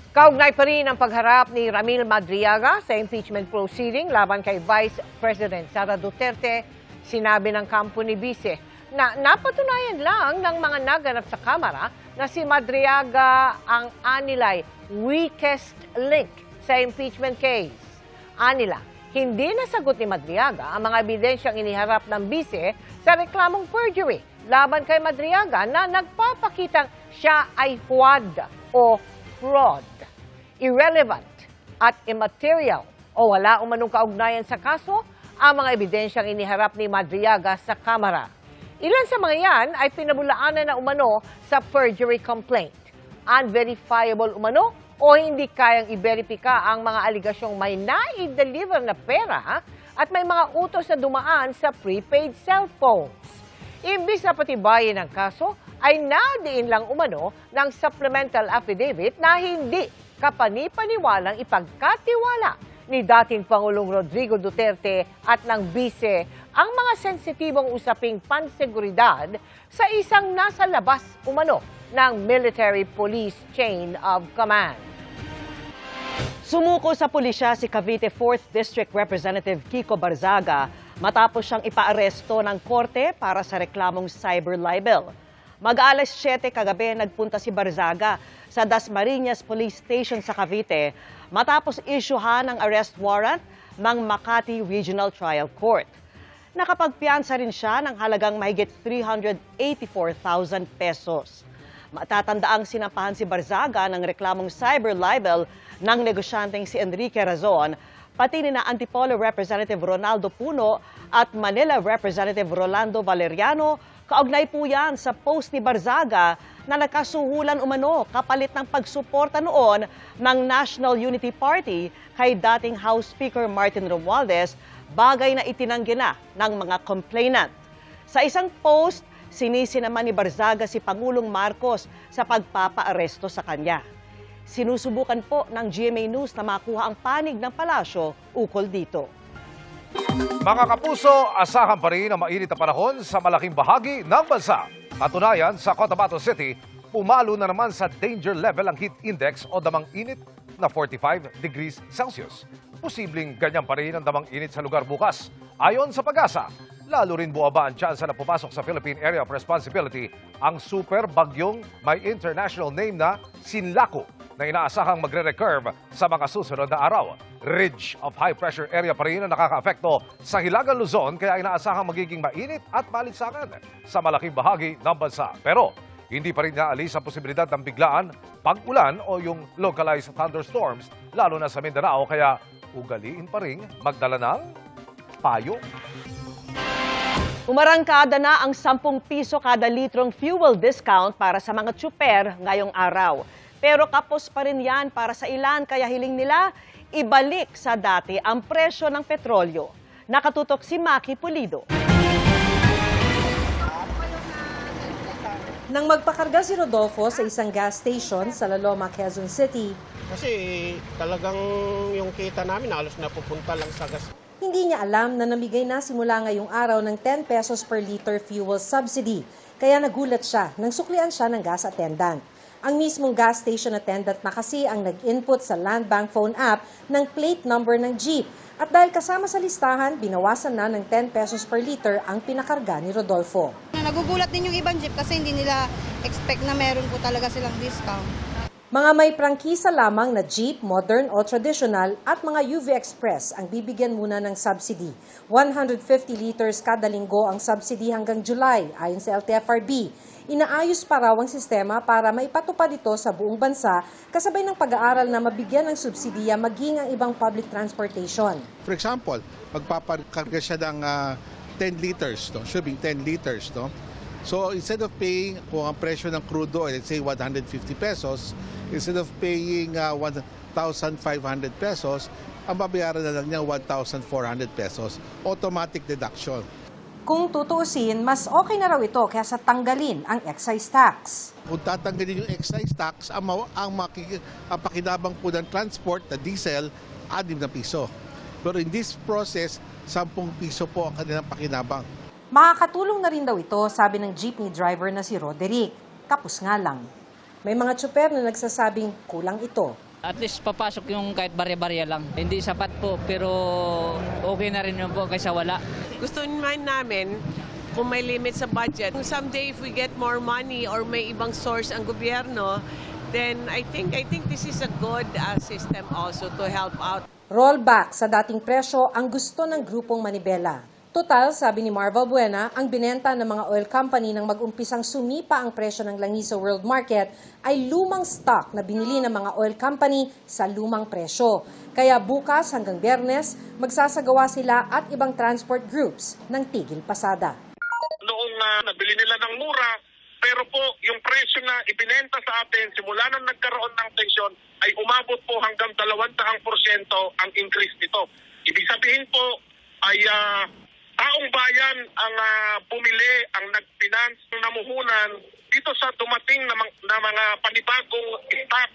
Kaugnay pa rin ang pagharap ni Ramil Madriaga sa impeachment proceeding laban kay Vice President Sara Duterte. Sinabi ng kampo ni Vice na napatunayan lang ng mga naganap sa Kamara na si Madriaga ang anilay weakest link sa impeachment case. Anila, hindi nasagot ni Madriaga ang mga ebidensyang iniharap ng Vice sa reklamong perjury laban kay Madriaga na nagpapakitang siya ay huwad o fraud, irrelevant at immaterial o wala umanong kaugnayan sa kaso ang mga ebidensyang iniharap ni Madriaga sa Kamara. Ilan sa mga yan ay pinabulaanan na umano sa perjury complaint. Unverifiable umano o hindi kayang i-verifika ang mga aligasyong may nai-deliver na pera at may mga utos na dumaan sa prepaid cellphones. Imbis na patibayin ang kaso, ay nadiin lang umano ng supplemental affidavit na hindi kapani-paniwalang ipagkatiwala ni dating Pangulong Rodrigo Duterte at ng Vice ang mga sensitibong usaping panseguridad sa isang nasa labas umano ng military police chain of command. Sumuko sa pulisya si Cavite 4th District Representative Kiko Barzaga matapos siyang ipaaresto ng korte para sa reklamong cyber libel. Mag-alas 7 kagabi nagpunta si Barzaga sa Dasmariñas Police Station sa Cavite matapos isyuhan ng arrest warrant ng Makati Regional Trial Court. Nakapagpiyansa rin siya ng halagang mahigit 384,000 pesos. Matatandaang sinampahan si Barzaga ng reklamong cyber libel ng negosyanteng si Enrique Razon, pati ni na Antipolo Representative Ronaldo Puno at Manila Representative Rolando Valeriano. Kaugnay po yan sa post ni Barzaga na nagkasuhulan umano kapalit ng pagsuporta noon ng National Unity Party kay dating House Speaker Martin Romualdez, bagay na itinanggi na ng mga complainant. Sa isang post, sinisi naman ni Barzaga si Pangulong Marcos sa pagpapaaresto sa kanya. Sinusubukan po ng GMA News na makuha ang panig ng palasyo ukol dito. Mga kapuso, asahan pa rin ang mainit na panahon sa malaking bahagi ng bansa. Katunayan, sa Cotabato City, pumalo na naman sa danger level ang heat index o damang init na 45 degrees Celsius. Posibleng ganyan pa rin ang damang init sa lugar bukas. Ayon sa Pag-asa, lalo rin buwaba ang tsansa na pumasok sa Philippine Area of Responsibility ang super bagyong may international name na Sinlaku na inaasahang magre-recurve sa mga susunod na araw. Ridge of high pressure area pa rin ang nakaka-apekto sa Hilagang Luzon kaya inaasahang magiging mainit at malinsakan sa malaking bahagi ng bansa. Pero hindi pa rin naalis ang posibilidad ng biglaan, pag-ulan o yung localized thunderstorms lalo na sa Mindanao kaya ugaliin pa rin magdala ng payo. Umarangkada na ang 10 piso kada litrong fuel discount para sa mga tsuper ngayong araw. Pero kapos pa rin yan para sa ilan kaya hiling nila ibalik sa dati ang presyo ng petrolyo. Nakatutok si Maki Pulido. Nang magpakarga si Rodolfo sa isang gas station sa La Loma, Quezon City, kasi talagang yung kita namin halos napupunta lang sa gas. hindi niya alam na namigay na simula ngayong araw ng 10 pesos per liter fuel subsidy. Kaya nagulat siya nang suklian siya ng gas attendant. Ang mismong gas station attendant na kasi ang nag-input sa Land Bank phone app ng plate number ng jeep. At dahil kasama sa listahan, binawasan na ng 10 pesos per liter ang pinakarga ni Rodolfo. Nagugulat din yung ibang jeep kasi hindi nila expect na meron po talaga silang discount. Mga may prangkisa lamang na jeep, modern o traditional at mga UV Express ang bibigyan muna ng subsidy. 150 liters kada linggo ang subsidy hanggang July ayon sa LTFRB. Inaayos pa raw ang sistema para maipatupad ito sa buong bansa kasabay ng pag-aaral na mabigyan ng subsidiya maging ang ibang public transportation. For example, magpapakarga siya ng 10 liters, no? Should be 10 liters. No? So instead of paying kung ang presyo ng crude oil, let's say 150 pesos, instead of paying 1,500 pesos, ang babayaran na lang niya 1,400 pesos. Automatic deduction. Kung tutuusin, mas okay na raw ito kaysa tanggalin ang excise tax. Kung tatanggalin yung excise tax, ang pakinabang po ng transport na diesel, 6 na piso. Pero in this process, 10 piso po ang kanilang pakinabang. Makakatulong na rin daw ito, sabi ng jeepney driver na si Roderick. Kapos nga lang. May mga tsuper na nagsasabing kulang ito. At least papasok yung kahit barya-barya lang. Hindi sapat po, pero okay na rin yun po kaysa wala. Gusto namin kung may limit sa budget. Someday if we get more money or may ibang source ang gobyerno, then I think this is a good system also to help out. Rollback sa dating presyo ang gusto ng grupong Manibela. Total, sabi ni Marva Buena, ang binenta ng mga oil company nang mag-umpisang sumipa ang presyo ng langis sa world market ay lumang stock na binili ng mga oil company sa lumang presyo. Kaya bukas hanggang Biyernes, magsasagawa sila at ibang transport groups ng tigil pasada. Noong nabili nila ng mura, pero po yung presyo na ibinenta sa atin simula nang nagkaroon ng tensyon ay umabot po hanggang 200% ang increase nito. Ibig sabihin po ay taong bayan ang bumili, ang nag-finance, ng namuhunan dito sa dumating na mga panibagong stock.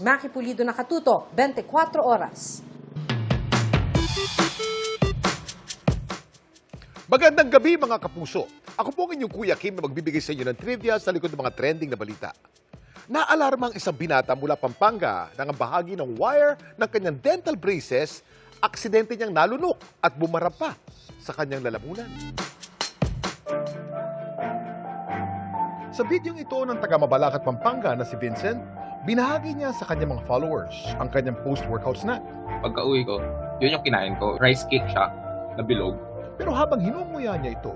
Maki Pulido, Nakatuto, 24 Oras. Magandang gabi mga kapuso. Ako po ang inyong Kuya Kim na magbibigay sa inyo ng trivia sa likod ng mga trending na balita. Naalarma ang isang binata mula Pampanga na ang bahagi ng wire ng kanyang dental braces, aksidente niyang nalunok at bumarap pa sa kanyang lalamunan. Sa bidyong ito ng taga-Mabalacat, Pampanga na si Vincent, binahagi niya sa kanyang mga followers ang kanyang post-workout snack. Pagka-uwi ko, yun yung kinain ko. Rice cake siya, na bilog. Pero habang hinumuya niya ito,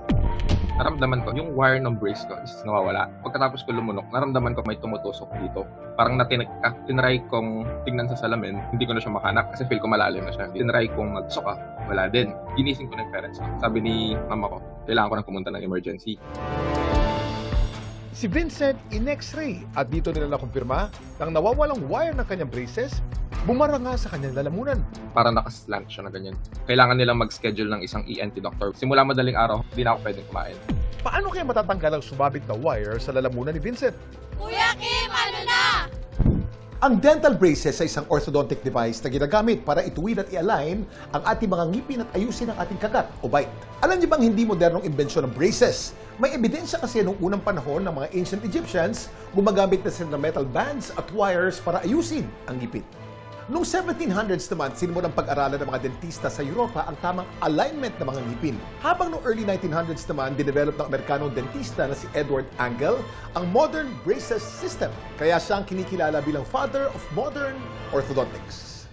Naramdaman ko, yung wire ng brace ko is nawawala. Pagkatapos ko lumunok, naramdaman ko may tumutusok dito. Parang tinry kong tingnan sa salamin, hindi ko na siya makanap kasi feel ko malalim na siya. Tinry kong magsuka, wala din. Ginising ko ng parents ko. Sabi ni mama ko, kailangan ko na pumunta ng emergency. si Vincent in-x-ray at dito nila nakumpirma nang nawawalang wire ng kanyang braces, bumara nga sa kanyang lalamunan. Parang nakaslant siya na ganyan. Kailangan nilang mag-schedule ng isang ENT doctor. Simula madaling araw, hindi na ako pwedeng kumain. Paano kaya matatanggal ang sumabit na wire sa lalamunan ni Vincent? Kuya Kim, ano na? Ang dental braces ay isang orthodontic device na ginagamit para ituwid at i-align ang ating mga ngipin at ayusin ang ating kagat o bite. Alam niyo bang hindi modernong imbensyon ng braces? May ebidensya kasi noong unang panahon ng mga ancient Egyptians, gumagamit na sila ng metal bands at wires para ayusin ang ngipin. Noong 1700s naman, sinimula ang pag-aralan ng mga dentista sa Europa ang tamang alignment ng mga ngipin. Habang noong early 1900s naman, dinevelop ng Amerikanong dentista na si Edward Angel ang modern braces system. Kaya siya ang kinikilala bilang father of modern orthodontics.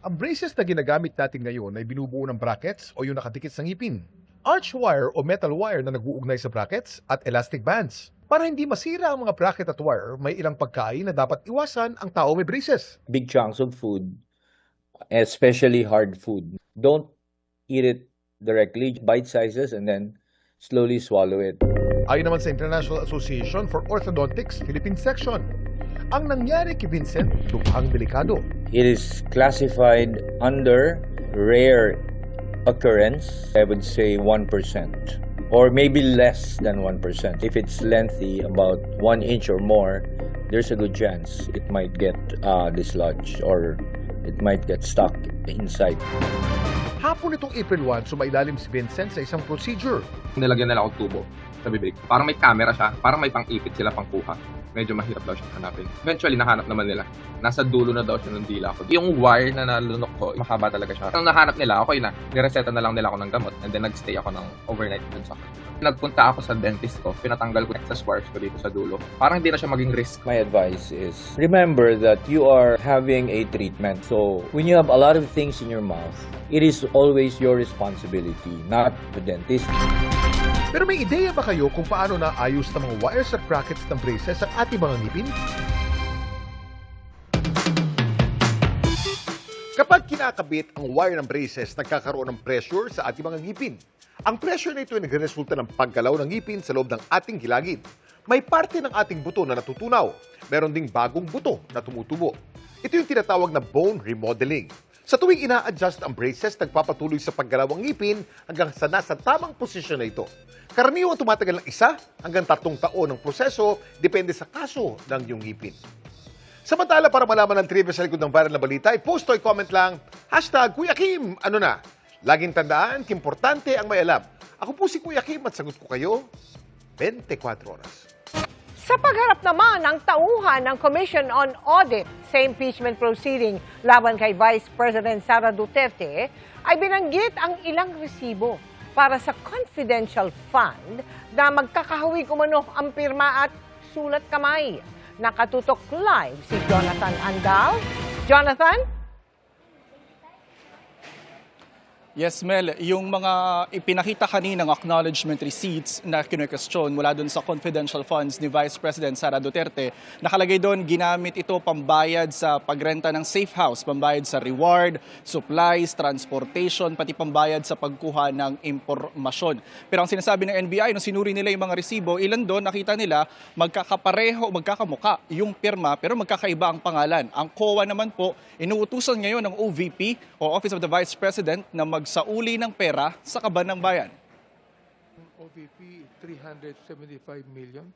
Ang braces na ginagamit natin ngayon ay binubuo ng brackets o yung nakadikit sa ngipin, arch wire o metal wire na nag-uugnay sa brackets at elastic bands. Para hindi masira ang mga bracket at wire, may ilang pagkain na dapat iwasan ang tao may braces. Big chunks of food, especially hard food. Don't eat it directly, bite sizes, and then slowly swallow it. Ayon naman sa International Association for Orthodontics Philippine Section, ang nangyari kay Vincent, lubhang delikado. It is classified under rare occurrence, I would say 1%. Or maybe less than 1%. If it's lengthy, about 1 inch or more, there's a good chance it might get dislodged or it might get stuck inside. Hapon itong April 1, sumailalim si Vincent sa isang procedure. Nilagyan nila akong tubo sa bibig. Parang may camera siya, parang may pang-ipit sila pang-kuha. Medyo mahirap daw siya hanapin. Eventually, nahanap naman nila. Nasa dulo na daw siya ng dila ko. Yung wire na nalunok ko, mahaba talaga siya. Nung nahanap nila, okay na. Nireseta na lang nila ako ng gamot and then nagstay ako ng overnight dun sa nagpunta ako sa dentist ko, pinatanggal ko excess wires ko dito sa dulo. Parang hindi na siya maging risk. My advice is, remember that you are having a treatment. So, when you have a lot of things in your mouth, it is always your responsibility, not the dentist. Pero may ideya ba kayo kung paano naayos ng mga wires at brackets ng braces ang ating mga ngipin? Kapag kinakabit ang wire ng braces, nagkakaroon ng pressure sa ating mga ngipin. Ang pressure na ito ay nagresulta ng paggalaw ng ngipin sa loob ng ating gilagid. May parte ng ating buto na natutunaw. Meron ding bagong buto na tumutubo. Ito yung tinatawag na bone remodeling. Sa tuwing ina-adjust ang braces, nagpapatuloy sa paggalaw ang ngipin hanggang sa nasa tamang posisyon na ito. Karaniwang tumatagal ng 1 hanggang 3 taon ng proseso, depende sa kaso ng iyong ngipin. Samantala, para malaman ang trivia sa likod ng viral na balita, i-post o i-comment lang, #Kuya Kim, ano na? Laging tandaan, importante ang may alam. Ako po si Kuya Kim at sagot ko kayo 24 oras. Sa pagharap naman ng tauhan ng Commission on Audit sa impeachment proceeding laban kay Vice President Sara Duterte, ay binanggit ang ilang resibo para sa confidential fund na magkakahawig umano ang pirma at sulat kamay. Nakatutok live si Jonathan Andal. Jonathan? Yes, Mel. Yung mga ipinakita kaninang acknowledgement receipts na kinu-question mula doon sa confidential funds ni Vice President Sara Duterte, nakalagay doon ginamit ito pambayad sa pagrenta ng safe house, pambayad sa reward, supplies, transportation, pati pambayad sa pagkuha ng impormasyon. Pero ang sinasabi ng NBI, nung sinuri nila yung mga resibo, ilan doon nakita nila magkakapareho, magkakamuka yung pirma pero magkakaiba ang pangalan. Ang COA naman po, inuutusan ngayon ng OVP o Office of the Vice President na magsauli ng pera sa kaban ng bayan. OVP 375 million.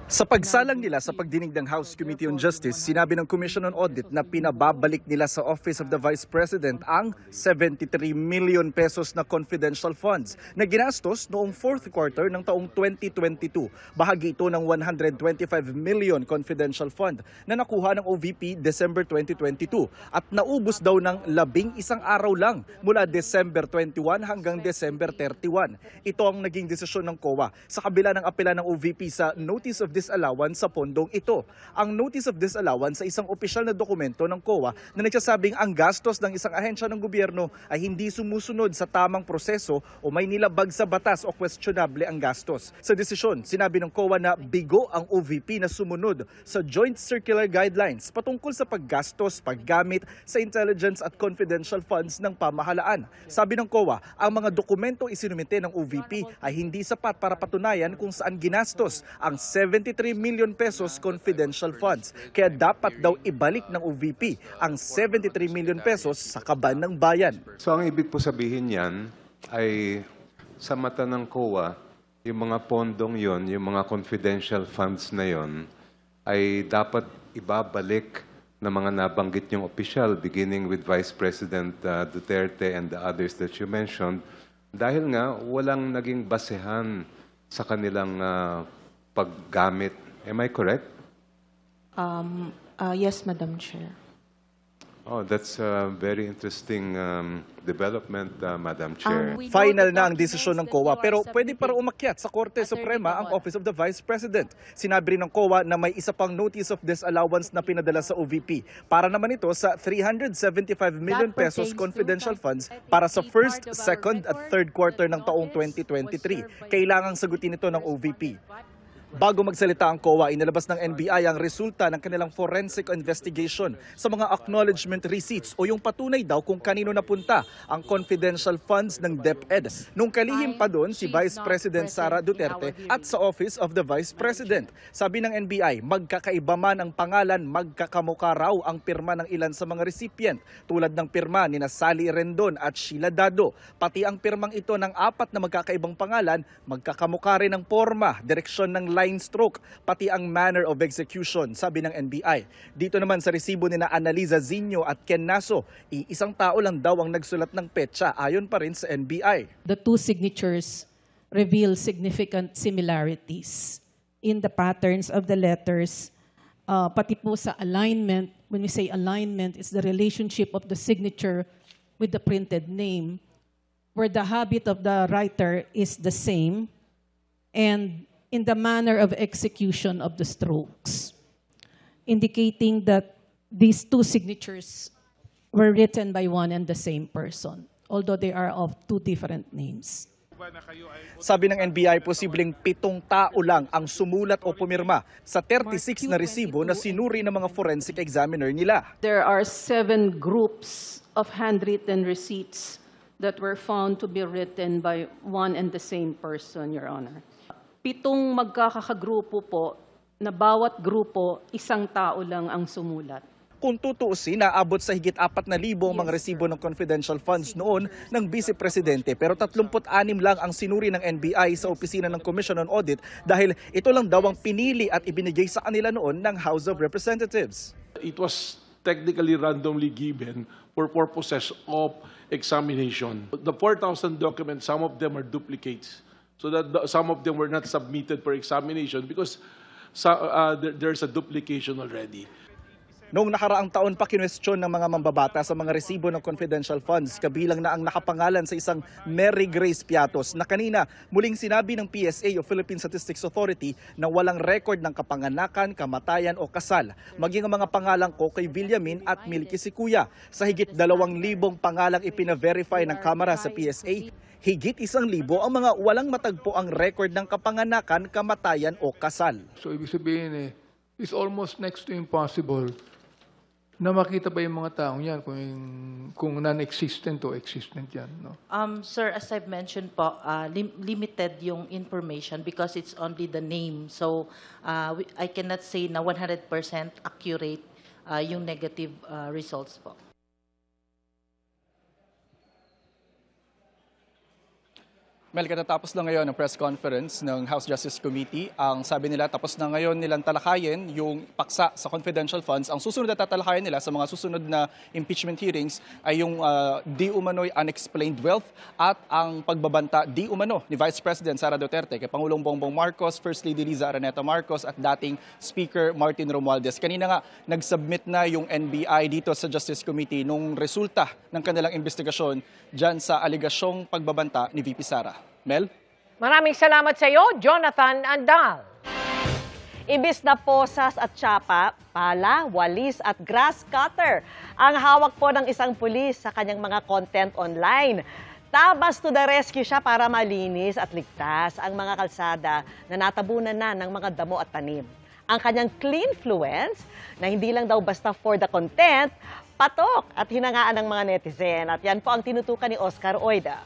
Sa pagsalang nila sa pagdinig ng House Committee on Justice, sinabi ng Commission on Audit na pinababalik nila sa Office of the Vice President ang 73 million pesos na confidential funds na ginastos noong fourth quarter ng taong 2022. Bahagi ito ng 125 million confidential fund na nakuha ng OVP December 2022 at naubos daw ng 11 araw lang mula December 21 hanggang December 31. Ito ang naging desisyon ng COA sa kabila ng apela ng OVP sa Notice of Disallowance sa pondong ito. Ang Notice of Disallowance ay isang opisyal na dokumento ng COA na nagsasabing ang gastos ng isang ahensya ng gobyerno ay hindi sumusunod sa tamang proseso o may nilabag sa batas o questionable ang gastos. Sa desisyon, sinabi ng COA na bigo ang OVP na sumunod sa Joint Circular Guidelines patungkol sa paggastos, paggamit sa intelligence at confidential funds ng pamahalaan. Sabi ng COA, ang mga dokumento isinumite ng OVP ay hindi sapat para patunayan kung saan ginastos ang 73 million pesos confidential funds. Kaya dapat daw ibalik ng OVP ang 73 million pesos sa kaban ng bayan. So ang ibig po sabihin yan ay sa mata ng COA, yung mga pondong yon, yung mga confidential funds na yon ay dapat ibabalik ng mga nabanggit yung opisyal beginning with Vice President Duterte and the others that you mentioned dahil nga walang naging basehan sa kanilang paggamit. Am I correct? Yes, Madam Chair. Oh, that's a very interesting development, Madam Chair. Final na ang desisyon ng COA pero pwede pa rin umakyat sa Korte Suprema ang Office of the Vice President. Sinabi rin ng COA na may isa pang Notice of Disallowance na pinadala sa OVP para naman ito sa 375 million pesos confidential funds para sa first, second at third quarter ng taong 2023. Kailangang sagutin ito ng OVP. Bago magsalita ang COA, inilabas ng NBI ang resulta ng kanilang forensic investigation sa mga acknowledgement receipts o yung patunay daw kung kanino napunta ang confidential funds ng DepEd. Nung kalihim pa doon si Vice President Sara Duterte at sa Office of the Vice President. Sabi ng NBI, magkakaiba man ang pangalan, magkakamuka raw ang pirma ng ilan sa mga recipient tulad ng pirma ni Sally Rendon at Sheila Dado. Pati ang pirmang ito ng apat na magkakaibang pangalan, magkakamuka rin ang porma, direksyon ng line stroke, pati ang manner of execution, sabi ng NBI. Dito naman sa resibo ni na Analiza Zinio at Ken Naso, isang tao lang daw ang nagsulat ng petsa ayon pa rin sa NBI. The two signatures reveal significant similarities in the patterns of the letters, pati po sa alignment. When we say alignment, it's the relationship of the signature with the printed name, where the habit of the writer is the same, and in the manner of execution of the strokes, indicating that these two signatures were written by one and the same person, although they are of two different names. Sabi ng NBI, posibleng 7 tao lang ang sumulat o pumirma sa 36 na resibo na sinuri ng mga forensic examiner nila. There are 7 groups of handwritten receipts that were found to be written by one and the same person, Your Honor. 7 magkakagrupo po na bawat grupo, isang tao lang ang sumulat. Kung tutuusin, naabot sa higit 4,000 mga resibo ng confidential funds noon ng Vice Presidente. Pero 36 lang ang sinuri ng NBI sa opisina ng Commission on Audit dahil ito lang daw ang pinili at ibinigay sa kanila noon ng House of Representatives. It was technically randomly given for purposes of examination. The 4,000 documents, some of them are duplicates. So that some of them were not submitted for examination because there's a duplication already. Noong nakaraang taon pa kinwestiyon ng mga mambabata sa mga resibo ng confidential funds, kabilang na ang nakapangalan sa isang Mary Grace Piatos na kanina muling sinabi ng PSA o Philippine Statistics Authority na walang record ng kapanganakan, kamatayan o kasal. Maging ang mga pangalang Kokoy Villamin at Milky Sikuya. Sa higit 2,000 pangalang ipina-verify ng Kamara sa PSA, higit 1,000 ang mga walang matagpo ang record ng kapanganakan, kamatayan o kasal. So ibig sabihin it's almost next to impossible na makita pa yung mga taong yan kung non-existent o existent yan. No? Sir, as I've mentioned po, limited yung information because it's only the name. So I cannot say na 100% accurate yung negative results po. Mel, katatapos lang ngayon ang press conference ng House Justice Committee. Ang sabi nila, tapos na ngayon nilang talakayin yung paksa sa confidential funds. Ang susunod na tatalakayin nila sa mga susunod na impeachment hearings ay yung di umano'y unexplained wealth at ang pagbabanta di umano ni Vice President Sara Duterte kay Pangulong Bongbong Marcos, First Lady Liza Araneta Marcos at dating Speaker Martin Romualdez. Kanina nga, nag-submit na yung NBI dito sa Justice Committee nung resulta ng kanilang investigasyon dyan sa aligasyong pagbabanta ni VP Sara. Mel? Maraming salamat sa iyo, Jonathan Andal. Ibis na posas at tsapa, pala, walis at grass cutter ang hawak po ng isang pulis sa kanyang mga content online. Tabas to the rescue siya para malinis at ligtas ang mga kalsada na natabunan na ng mga damo at tanim. Ang kanyang Cleanfluence, na hindi lang daw basta for the content, patok at hinangaan ng mga netizen. At yan po ang tinutukan ni Oscar Oida.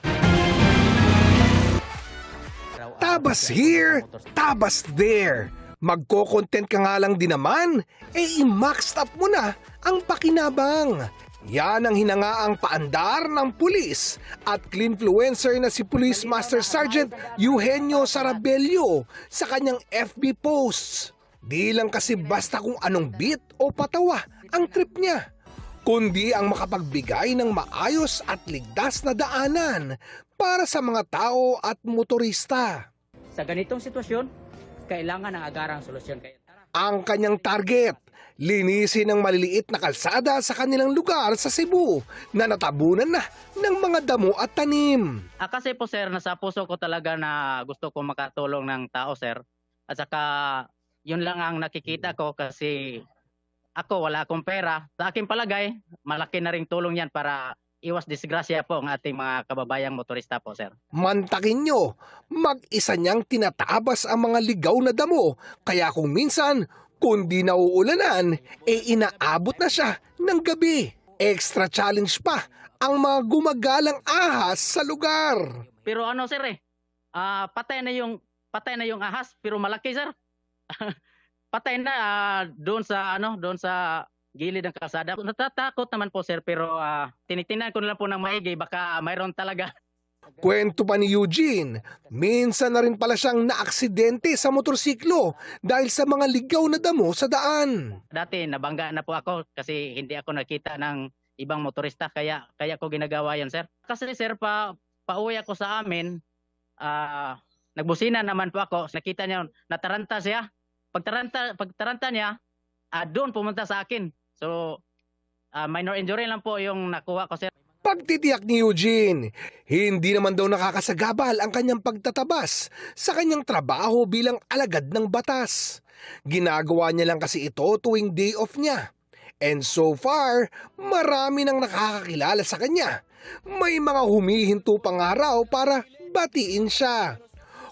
Tabas here, tabas there. Magko-content ka nga lang din naman, i-maxed up mo na ang pakinabang. Yan ang hinangaang paandar ng pulis at cleanfluencer na si Police Master Sergeant Eugenio Sarabello sa kanyang FB posts. Di lang kasi basta kung anong beat o patawa ang trip niya, kundi ang makapagbigay ng maayos at ligtas na daanan para sa mga tao at motorista. Sa ganitong sitwasyon, kailangan ng agarang solusyon. Ang kanyang target, linisin ang maliliit na kalsada sa kanilang lugar sa Cebu na natabunan na ng mga damo at tanim. Kasi po sir, nasa puso ko talaga na gusto ko makatulong ng tao sir. At saka yun lang ang nakikita ko kasi ako wala akong pera. Sa aking palagay, malaki na ring tulong yan para iwas disgrasya po ang ating mga kababayang motorista po, sir. Mantakin nyo, mag-isa niyang tinatabas ang mga ligaw na damo. Kaya kung minsan, kung di nauulanan, inaabot na siya ng gabi. Extra challenge pa ang mga gumagalang ahas sa lugar. Pero ano, sir patay na yung ahas, pero malaki, sir. Patay na doon sa gilid ng kalsada. Natatakot naman po sir pero tinitingnan ko na lang po ng maigi baka mayroon talaga. Kwento pa ni Eugene, minsan na rin pala siyang naaksidente sa motorsiklo dahil sa mga ligaw na damo sa daan. Dati nabangga na po ako kasi hindi ako nakita ng ibang motorista kaya ko ginagawa yan sir. Kasi sir pauwi ako sa amin, nagbusina naman po ako, nakita niya nataranta siya. Pagtaranta niya, doon pumunta sa akin. So, minor injury lang po yung nakuha ko, sir. Pagtitiyak ni Eugene, hindi naman daw nakakasagabal ang kanyang pagtatabas sa kanyang trabaho bilang alagad ng batas. Ginagawa niya lang kasi ito tuwing day off niya. And so far, marami nang nakakakilala sa kanya. May mga humihinto pang araw para batiin siya.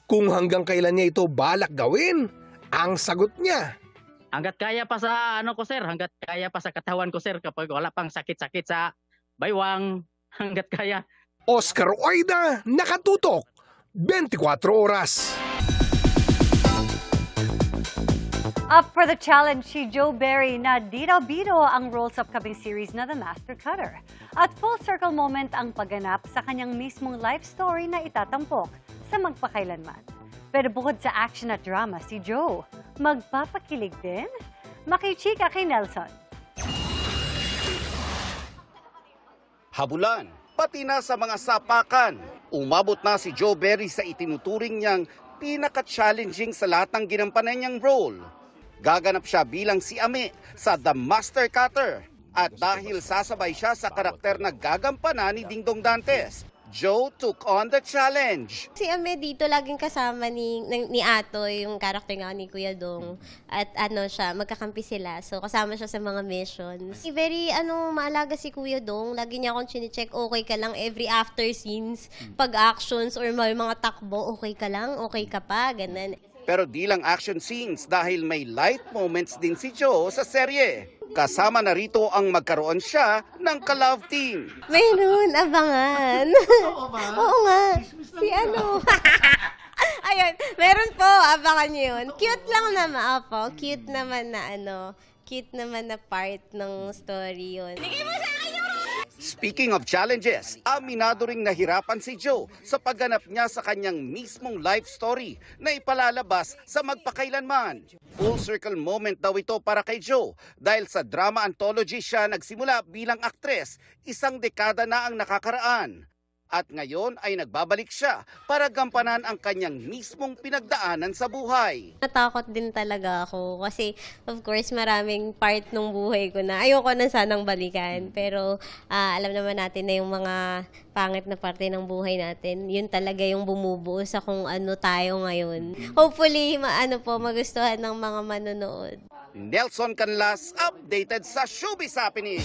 Kung hanggang kailan niya ito balak gawin, ang sagot niya, hanggat kaya pa sa hanggat kaya pa sa katawan ko sir kapag wala pang sakit-sakit sa baywang, hanggat kaya. Oscar Oida, nakatutok, 24 oras. Up for the challenge si Joe Berry na di daw bido ang role sa upcoming series na The Master Cutter. At full circle moment ang pagganap sa kanyang mismong life story na itatampok sa magpakailanman. Pero bukod sa action at drama, si Joe, magpapakilig din? Makichika kay Nelson. Habulan, pati na sa mga sapakan. Umabot na si Joe Berry sa itinuturing niyang pinaka-challenging sa lahat ng ginampanan niyang role. Gaganap siya bilang si Ame sa The Master Cutter. At dahil sasabay siya sa karakter na gagampanan ni Dingdong Dantes, Joe took on the challenge. Si Ame dito laging kasama ni Atoy, yung character nga ni Kuya Dong. At siya, magkakampi sila. So kasama siya sa mga missions. Very maalaga si Kuya Dong. Lagi niya akong chine-check, okay ka lang every after scenes. Pag actions or may mga takbo, okay ka lang, okay ka pa, ganun. Pero di lang action scenes dahil may light moments din si Joe sa serye. Kasama na rito ang magkaroon siya ng ka-love team. Mayroon, abangan. Oo nga. Si Ayun, meron po, abangan niyo yun. Cute lang naman, Apo. Cute naman na part ng story yun. Speaking of challenges, aminado ring nahirapan si Joe sa pagganap niya sa kanyang mismong life story na ipalalabas sa magpakailanman. Full circle moment daw ito para kay Joe dahil sa drama anthology siya nagsimula bilang aktres, 1 dekada na ang nakakaraan. At ngayon ay nagbabalik siya para gampanan ang kanyang mismong pinagdaanan sa buhay. Natakot din talaga ako kasi of course maraming part ng buhay ko na ayoko na sanang balikan. Pero alam naman natin na yung mga pangit na parte ng buhay natin, yun talaga yung bumubuo sa kung ano tayo ngayon. Hopefully, magustuhan ng mga manonood. Nelson Canlas, updated sa Showbiz Happening.